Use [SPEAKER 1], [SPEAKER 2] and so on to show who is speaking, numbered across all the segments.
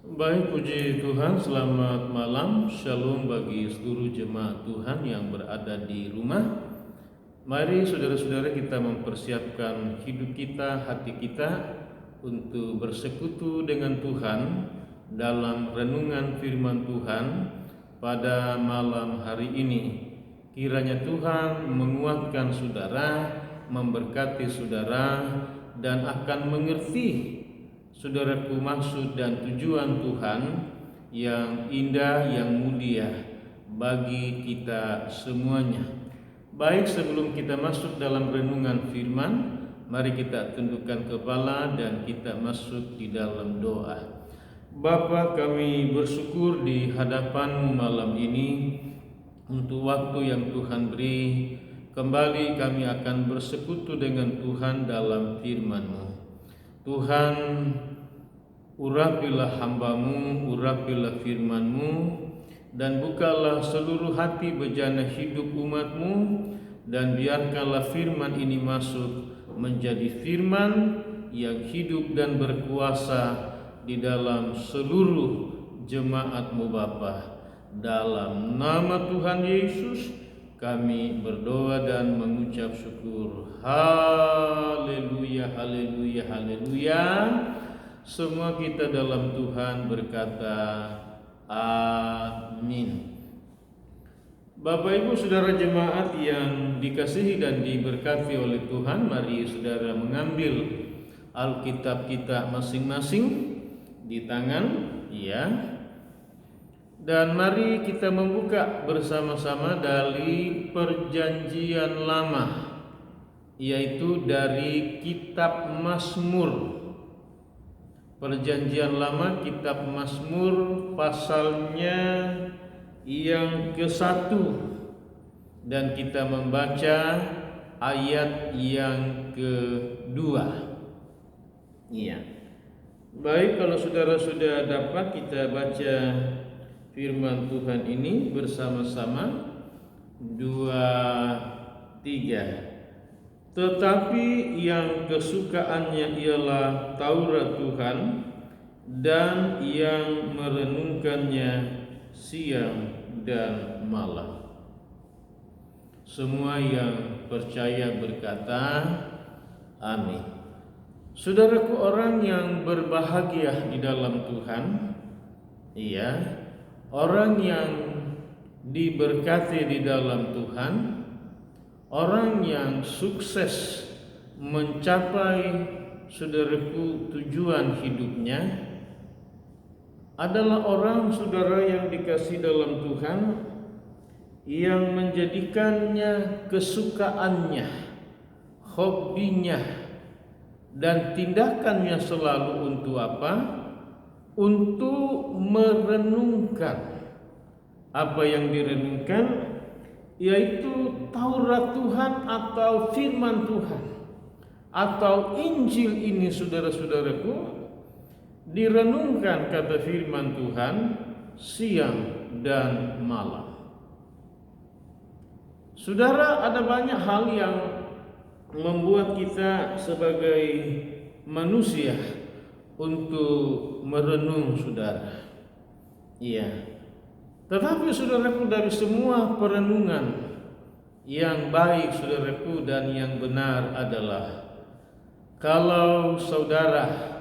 [SPEAKER 1] Baik, puji Tuhan, selamat malam, shalom bagi seluruh jemaat Tuhan yang berada di rumah. Mari saudara-saudara kita mempersiapkan hidup kita, hati kita untuk bersekutu dengan Tuhan dalam renungan firman Tuhan pada malam hari ini. Kiranya Tuhan menguatkan saudara, memberkati saudara, dan akan mengerti saudaraku maksud dan tujuan Tuhan yang indah, yang mulia bagi kita semuanya. Baik, sebelum kita masuk dalam renungan firman, mari kita tundukkan kepala dan kita masuk di dalam doa. Bapa, kami bersyukur di hadapan-Mu malam ini untuk waktu yang Tuhan beri. Kembali kami akan bersekutu dengan Tuhan dalam firman-Mu. Tuhan, urapilah hamba-Mu, urapilah firman-Mu, dan bukalah seluruh hati bejana hidup umat-Mu, dan biarkanlah firman ini masuk menjadi firman yang hidup dan berkuasa di dalam seluruh jemaat-Mu Bapa. Dalam nama Tuhan Yesus kami berdoa dan mengucap syukur. Haleluya, haleluya, haleluya. Semua kita dalam Tuhan berkata amin. Bapak Ibu saudara jemaat yang dikasihi dan diberkati oleh Tuhan, mari saudara mengambil Alkitab kita masing-masing di tangan, ya. Dan mari kita membuka bersama-sama dari Perjanjian Lama, yaitu dari Kitab Mazmur. Perjanjian Lama, Kitab Mazmur, pasalnya yang ke-1, dan kita membaca ayat yang ke-2. Iya. Baik, kalau saudara sudah dapat, kita baca firman Tuhan ini bersama-sama. 2, 3. Tetapi yang kesukaannya ialah Taurat Tuhan, dan yang merenungkannya siang dan malam. Semua yang percaya berkata amin. Saudaraku, orang yang berbahagia di dalam Tuhan, iya, orang yang diberkati di dalam Tuhan, orang yang sukses mencapai, saudaraku, tujuan hidupnya adalah orang, saudara, yang dikasih dalam Tuhan, yang menjadikannya kesukaannya, hobinya, dan tindakannya selalu untuk apa? Untuk merenungkan. Apa yang direnungkan? Yaitu Taurat Tuhan atau firman Tuhan atau Injil ini, saudara-saudaraku, direnungkan, kata firman Tuhan, siang dan malam. Saudara, ada banyak hal yang membuat kita sebagai manusia untuk merenung, saudara. Iya. Tetapi saudaraku, dari semua perenungan yang baik, saudaraku, dan yang benar adalah kalau saudara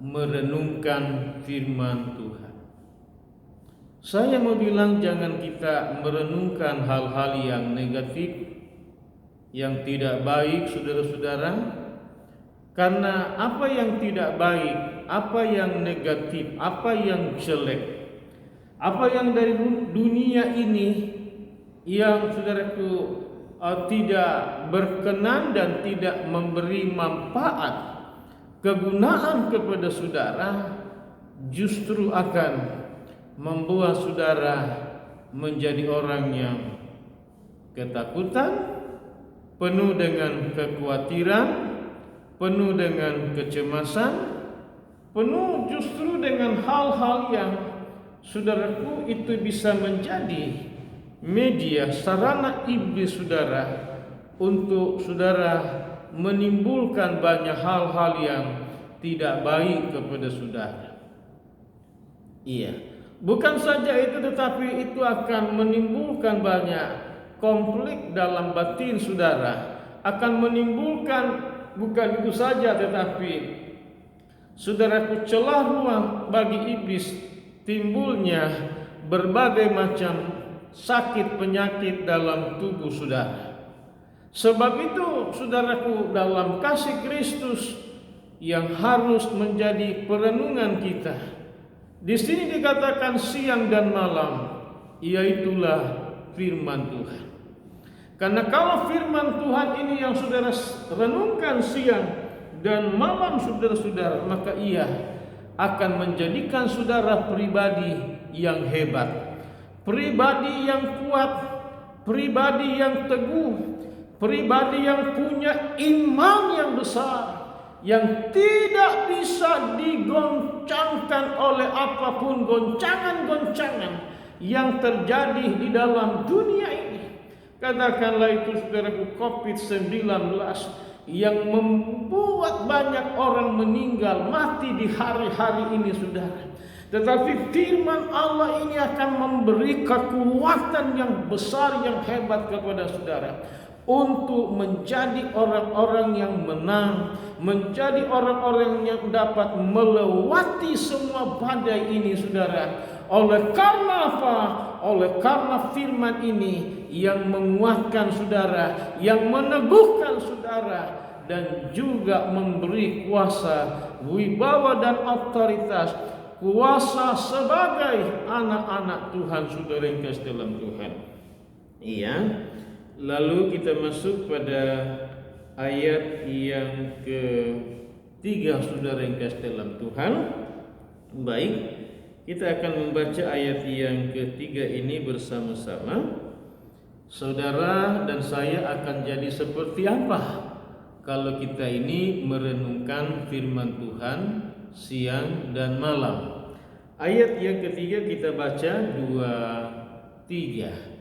[SPEAKER 1] merenungkan firman Tuhan. Saya mau bilang, jangan kita merenungkan hal-hal yang negatif, yang tidak baik, saudara-saudara. Karena apa yang tidak baik, apa yang negatif, apa yang jelek, apa yang dari dunia ini yang, saudaraku, tidak berkenan dan tidak memberi manfaat, kegunaan kepada saudara, justru akan membuat saudara menjadi orang yang ketakutan, penuh dengan kekhawatiran, penuh dengan kecemasan, penuh justru dengan hal-hal yang, saudaraku, itu bisa menjadi media, sarana iblis saudara untuk saudara menimbulkan banyak hal-hal yang tidak baik kepada saudara. Iya. Bukan saja itu, tetapi itu akan menimbulkan banyak konflik dalam batin saudara. Akan menimbulkan bukan itu saja, tetapi saudaraku, celah ruang bagi iblis timbulnya berbagai macam sakit penyakit dalam tubuh saudara. Sebab itu saudaraku, dalam kasih Kristus yang harus menjadi perenungan kita, di sini dikatakan siang dan malam, iaitulah firman Tuhan. Karena kalau firman Tuhan ini yang saudara renungkan siang dan malam saudara-saudara, maka ia akan menjadikan saudara pribadi yang hebat, pribadi yang kuat, pribadi yang teguh, pribadi yang punya iman yang besar, yang tidak bisa digoncangkan oleh apapun goncangan-goncangan yang terjadi di dalam dunia ini. Katakanlah itu saudaraku, COVID-19 yang membuat banyak orang meninggal, mati di hari-hari ini saudara. Tetapi firman Allah ini akan memberi kekuatan yang besar, yang hebat kepada saudara, untuk menjadi orang-orang yang menang, menjadi orang-orang yang dapat melewati semua badai ini saudara. Oleh karena apa? Oleh karena firman ini yang menguatkan saudara, yang meneguhkan saudara, dan juga memberi kuasa, wibawa dan otoritas, kuasa sebagai anak-anak Tuhan saudara yang kasih dalam Tuhan. Iya. Lalu kita masuk pada ayat yang ketiga saudara yang kasih dalam Tuhan. Baik, kita akan membaca ayat yang ketiga ini bersama-sama. Saudara dan saya akan jadi seperti apa kalau kita ini merenungkan firman Tuhan siang dan malam. Ayat yang ketiga kita baca 2-3.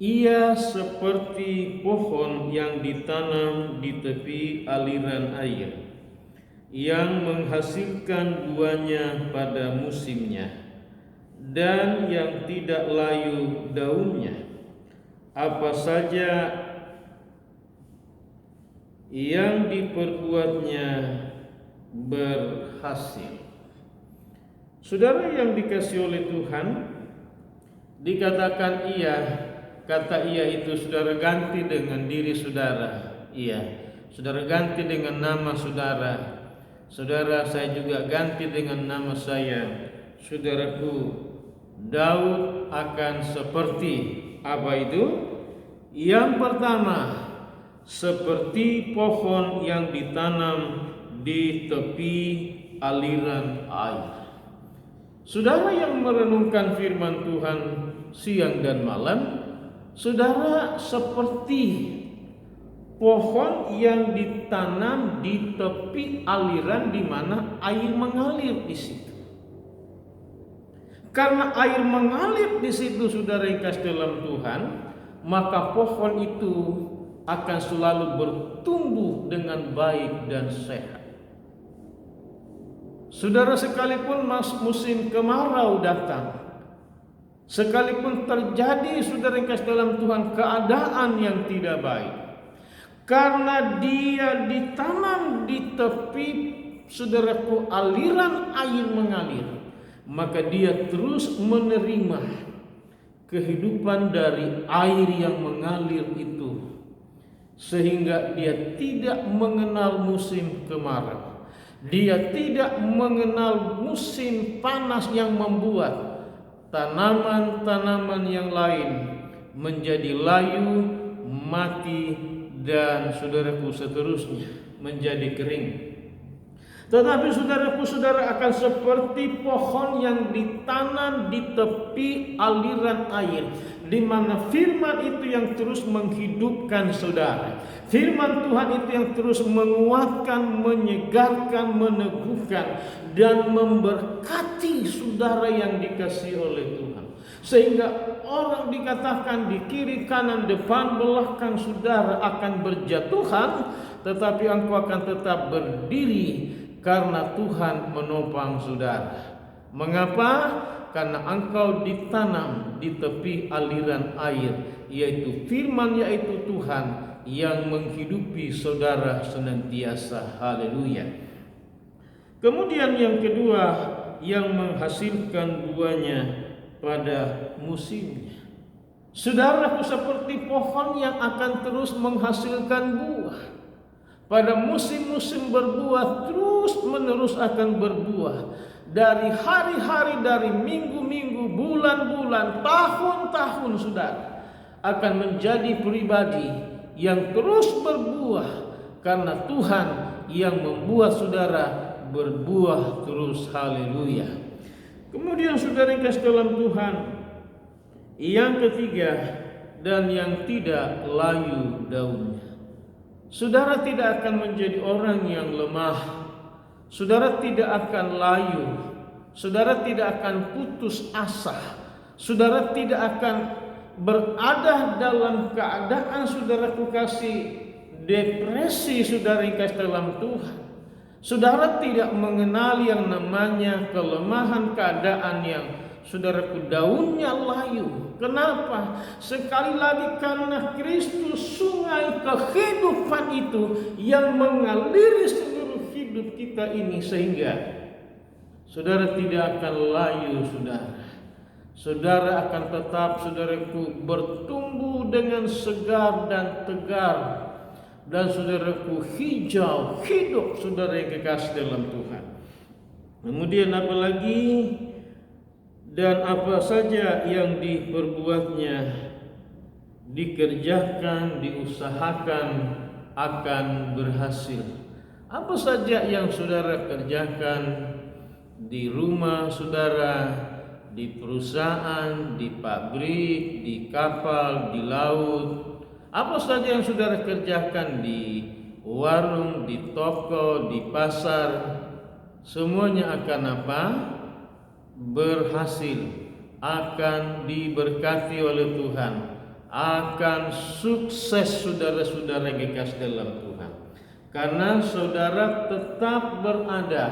[SPEAKER 1] Ia seperti pohon yang ditanam di tepi aliran air, yang menghasilkan buahnya pada musimnya, dan yang tidak layu daunnya. Apa saja yang diperbuatnya berhasil. Saudara yang dikasihi oleh Tuhan, dikatakan kata ia itu saudara ganti dengan diri saudara. Iya, saudara ganti dengan nama saudara. Saudara, saya juga ganti dengan nama saya. Saudaraku, Daud akan seperti apa itu? Yang pertama, seperti pohon yang ditanam di tepi aliran air. Saudara yang merenungkan firman Tuhan siang dan malam, saudara seperti pohon yang ditanam di tepi aliran di mana air mengalir di situ. Karena air mengalir di situ saudara yang kasih dalam Tuhan, maka pohon itu akan selalu bertumbuh dengan baik dan sehat. Saudara, sekalipun musim kemarau datang, sekalipun terjadi saudara yang kasih dalam Tuhan keadaan yang tidak baik, karena dia ditanam di tepi saudaraku aliran air mengalir, maka dia terus menerima kehidupan dari air yang mengalir itu, sehingga dia tidak mengenal musim kemarau. Dia tidak mengenal musim panas yang membuat tanaman-tanaman yang lain menjadi layu, mati, dan saudaraku seterusnya menjadi kering. Tetapi saudaraku, saudara akan seperti pohon yang ditanam di tepi aliran air, di mana firman itu yang terus menghidupkan saudara. Firman Tuhan itu yang terus menguatkan, menyegarkan, meneguhkan, dan memberkati saudara yang dikasihi oleh Tuhan. Sehingga orang dikatakan di kiri, kanan, depan, belakang saudara akan berjatuhan, tetapi engkau akan tetap berdiri karena Tuhan menopang saudara. Mengapa? Karena engkau ditanam di tepi aliran air, yaitu firman, yaitu Tuhan yang menghidupi saudara senantiasa. Haleluya. Kemudian yang kedua, yang menghasilkan buahnya pada musimnya. Saudaraku, seperti pohon yang akan terus menghasilkan buah. Pada musim-musim berbuah, terus menerus akan berbuah. Dari hari-hari, dari minggu-minggu, bulan-bulan, tahun-tahun, saudara akan menjadi pribadi yang terus berbuah, karena Tuhan yang membuat saudara berbuah terus. Haleluya. Kemudian saudara yang kasih dalam Tuhan, yang ketiga, dan yang tidak layu daunnya. Saudara tidak akan menjadi orang yang lemah. Saudara tidak akan layu. Saudara tidak akan putus asa. Saudara tidak akan berada dalam keadaan, saudaraku kasih, depresi, saudara yang kasih dalam Tuhan. Saudara tidak mengenali yang namanya kelemahan keadaan yang, saudaraku, daunnya layu. Kenapa? Sekali lagi, karena Kristus, sungai kehidupan itu yang mengaliri seluruh hidup kita ini, sehingga saudara tidak akan layu. Saudara akan tetap, saudaraku, bertumbuh dengan segar dan tegar, dan saudaraku hijau hidup, saudara yang kekasih dalam Tuhan. Kemudian apalagi, dan apa saja yang diperbuatnya, dikerjakan, diusahakan, akan berhasil. Apa saja yang saudara kerjakan di rumah saudara, di perusahaan, di pabrik, di kapal, di laut, apa saja yang saudara kerjakan di warung, di toko, di pasar, semuanya akan apa? Berhasil, akan diberkati oleh Tuhan, akan sukses, saudara-saudara yang kekasih dalam Tuhan. Karena saudara tetap berada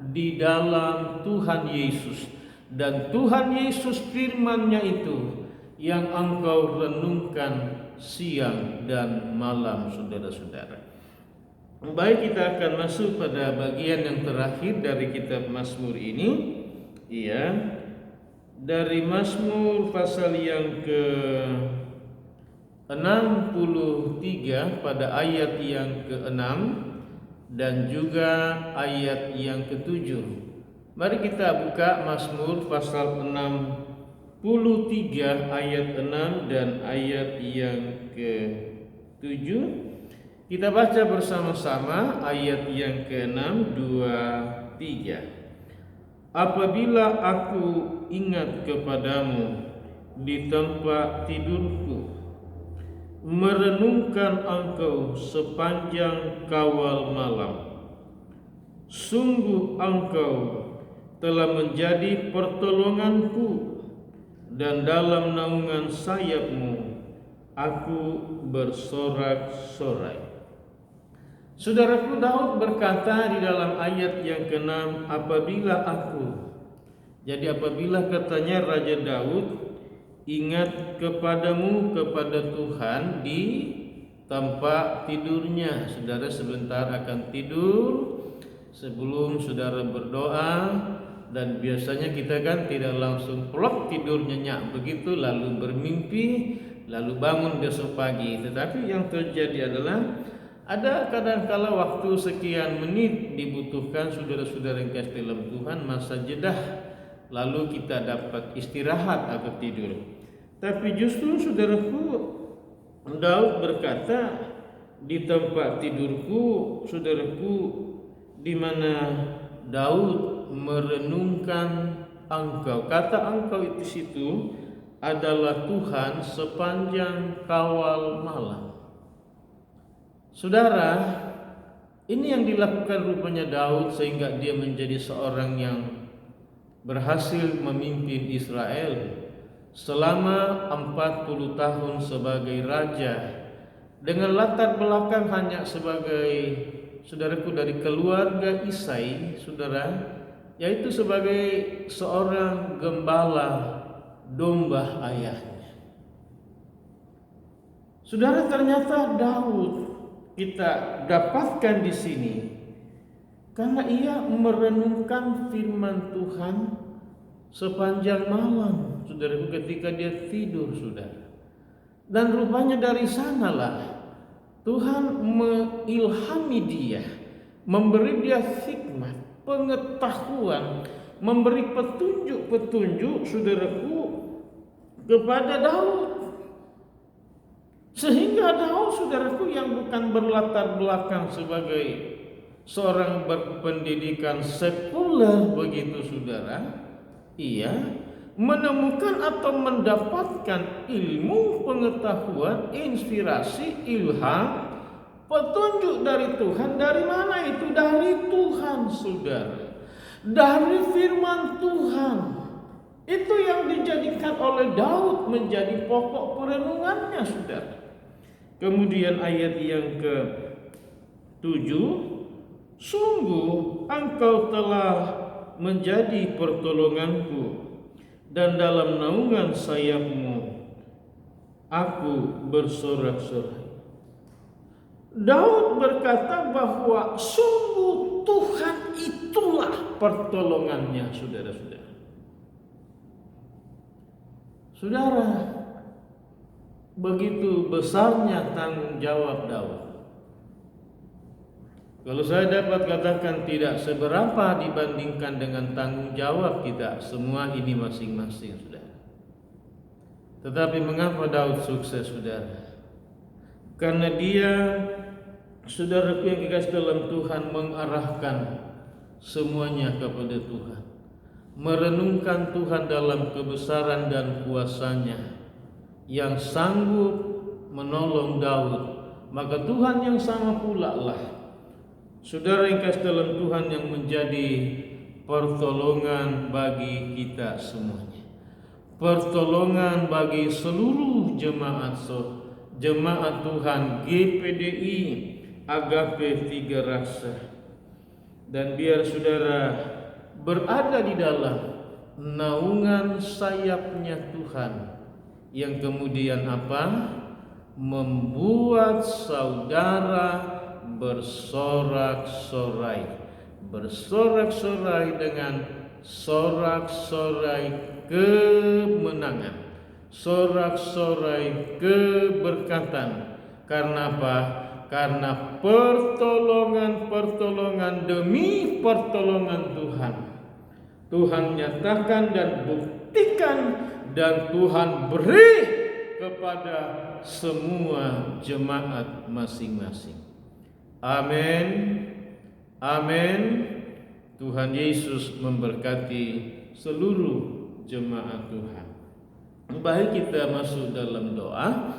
[SPEAKER 1] di dalam Tuhan Yesus, dan Tuhan Yesus firman-Nya itu yang engkau renungkan siang dan malam, saudara-saudara. Baik, kita akan masuk pada bagian yang terakhir dari kitab Mazmur ini. Iya, dari Mazmur pasal yang ke-63 pada ayat yang ke-6 dan juga ayat yang ke-7. Mari kita buka Mazmur pasal 63 ayat 6 dan ayat yang ke-7. Kita baca bersama-sama ayat yang ke-6, 2, 3. Apabila aku ingat kepadamu di tempat tidurku, merenungkan engkau sepanjang kawal malam, sungguh engkau telah menjadi pertolonganku, dan dalam naungan sayapmu aku bersorak-sorai. Saudaraku, Daud berkata di dalam ayat yang ke-6, apabila aku. Jadi apabila, katanya Raja Daud, ingat kepadamu, kepada Tuhan di tempat tidurnya. Saudara sebentar akan tidur sebelum saudara berdoa, dan biasanya kita kan tidak langsung plok tidur nyenyak begitu lalu bermimpi lalu bangun besok pagi. Tetapi yang terjadi adalah ada kadang-kala waktu sekian menit dibutuhkan, saudara-saudara yang kasih dalam Tuhan, masa jedah, lalu kita dapat istirahat atau tidur. Tapi justru saudaraku, Daud berkata, di tempat tidurku, saudaraku, di mana Daud merenungkan engkau. Kata engkau itu situ adalah Tuhan sepanjang kawal malam. Saudara, ini yang dilakukan rupanya Daud sehingga dia menjadi seorang yang berhasil memimpin Israel selama 40 tahun sebagai raja, dengan latar belakang hanya sebagai, saudaraku, dari keluarga Isai, saudara, yaitu sebagai seorang gembala domba ayahnya. Saudara, ternyata Daud kita dapatkan di sini karena ia merenungkan firman Tuhan sepanjang malam, saudaraku, ketika dia tidur, saudara. Dan rupanya dari sanalah Tuhan mengilhami dia, memberi dia hikmat, pengetahuan, memberi petunjuk-petunjuk, saudaraku, kepada Daud. Sehingga Daud, saudaraku, yang bukan berlatar belakang sebagai seorang berpendidikan sekuler begitu, saudara, ia menemukan atau mendapatkan ilmu, pengetahuan, inspirasi, ilham, petunjuk dari Tuhan. Dari mana itu? Dari Tuhan, saudara. Dari firman Tuhan. Itu yang dijadikan oleh Daud menjadi pokok perenungannya, saudara. Kemudian ayat yang ke-7, sungguh engkau telah menjadi pertolonganku, dan dalam naungan sayapmu aku bersorak-sorai. Daud berkata bahwa sungguh Tuhan itulah pertolongannya, saudara-saudara. Saudara, begitu besarnya tanggung jawab Daud. Kalau saya dapat katakan tidak seberapa dibandingkan dengan tanggung jawab kita semua ini masing-masing, saudara. Tetapi mengapa Daud sukses, saudara? Karena dia, saudaraku yang dikasih dalam Tuhan, mengarahkan semuanya kepada Tuhan, merenungkan Tuhan dalam kebesaran dan kuasa-Nya yang sanggup menolong Daud. Maka Tuhan yang sama pula lah, saudara yang kasih dalam Tuhan, yang menjadi pertolongan bagi kita semuanya, pertolongan bagi seluruh jemaat Tuhan GPDI Agape Tiga Rasa. Dan biar saudara berada di dalam naungan sayapnya Tuhan, yang kemudian apa? Membuat saudara bersorak-sorai, bersorak-sorai dengan sorak-sorai kemenangan, sorak-sorai keberkatan. Karena apa? Karena pertolongan demi pertolongan Tuhan nyatakan dan buktikan, dan Tuhan beri kepada semua jemaat masing-masing. Amin. Amin. Tuhan Yesus memberkati seluruh jemaat Tuhan. Baik, kita masuk dalam doa.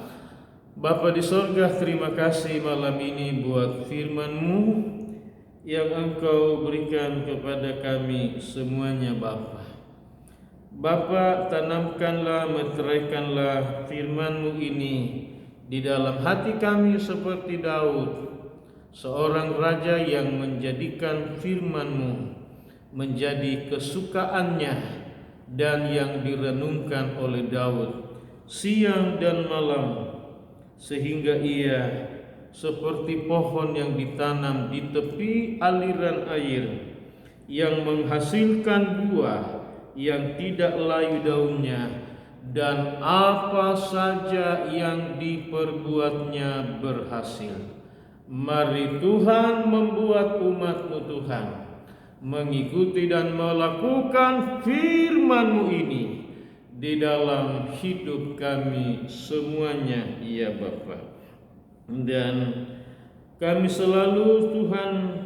[SPEAKER 1] Bapa di sorga, terima kasih malam ini buat firman-Mu yang Engkau berikan kepada kami semuanya, Bapa. Bapa, tanamkanlah, meteraikanlah firman-Mu ini di dalam hati kami seperti Daud, seorang raja yang menjadikan firman-Mu menjadi kesukaannya dan yang direnungkan oleh Daud siang dan malam, sehingga ia seperti pohon yang ditanam di tepi aliran air, yang menghasilkan buah yang tidak layu daunnya, dan apa saja yang diperbuatnya berhasil. Mari Tuhan membuat umat-Mu, Tuhan, mengikuti dan melakukan firman-Mu ini di dalam hidup kami semuanya, ya Bapa. Dan kami selalu, Tuhan,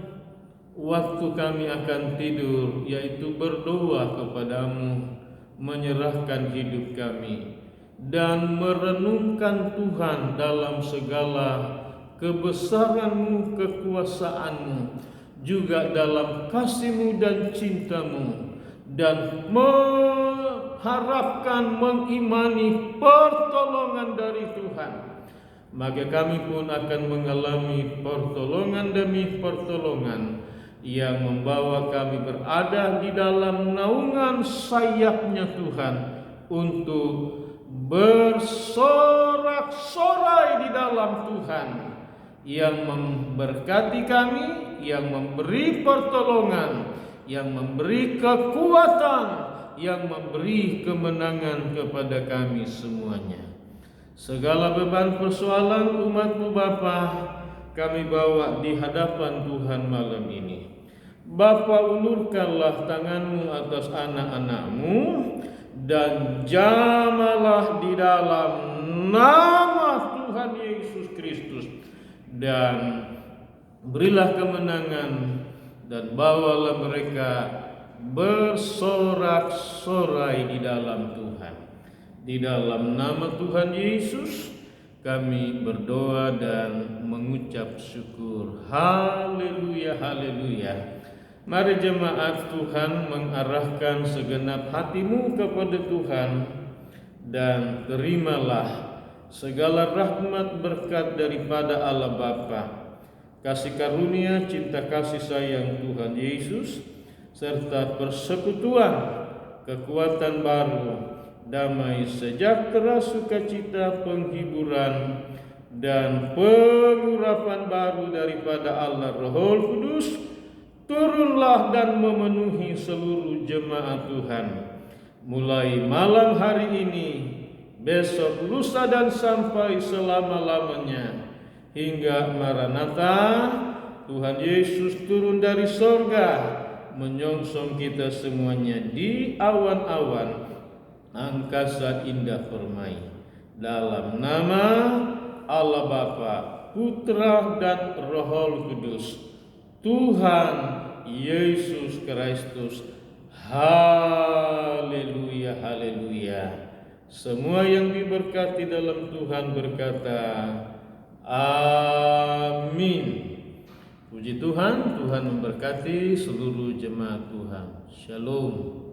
[SPEAKER 1] waktu kami akan tidur, yaitu berdoa kepadamu, menyerahkan hidup kami, dan merenungkan Tuhan dalam segala kebesaran-Mu, kekuasaan-Mu, juga dalam kasih-Mu dan cinta-Mu, dan mengharapkan, mengimani pertolongan dari Tuhan. Maka kami pun akan mengalami pertolongan demi pertolongan yang membawa kami berada di dalam naungan sayap-Nya Tuhan untuk bersorak-sorai di dalam Tuhan, yang memberkati kami, yang memberi pertolongan, yang memberi kekuatan, yang memberi kemenangan kepada kami semuanya. Segala beban persoalan umat-Mu Bapa, kami bawa di hadapan Tuhan malam ini. Bapa, ulurkanlah tangan-Mu atas anak-anak-Mu dan jamalah di dalam nama Tuhan Yesus Kristus, dan berilah kemenangan dan bawalah mereka bersorak-sorai di dalam Tuhan. Di dalam nama Tuhan Yesus kami berdoa dan mengucap syukur. Haleluya, haleluya. Mari jemaat Tuhan mengarahkan segenap hatimu kepada Tuhan, dan terimalah segala rahmat berkat daripada Allah Bapa, kasih karunia, cinta kasih sayang Tuhan Yesus, serta persekutuan, kekuatan baru, damai sejahtera, sukacita, penghiburan, dan pengurapan baru daripada Allah Roh Kudus turunlah dan memenuhi seluruh jemaat Tuhan, mulai malam hari ini, besok, lusa, dan sampai selama-lamanya, hingga Maranatha, Tuhan Yesus turun dari sorga menyongsong kita semuanya di awan-awan angkasa indah permai. Dalam nama Allah Bapa, Putra, dan Roh Kudus, Tuhan Yesus Kristus. Haleluya, haleluya. Semua yang diberkati dalam Tuhan berkata amin. Puji Tuhan, Tuhan memberkati seluruh jemaat Tuhan. Shalom.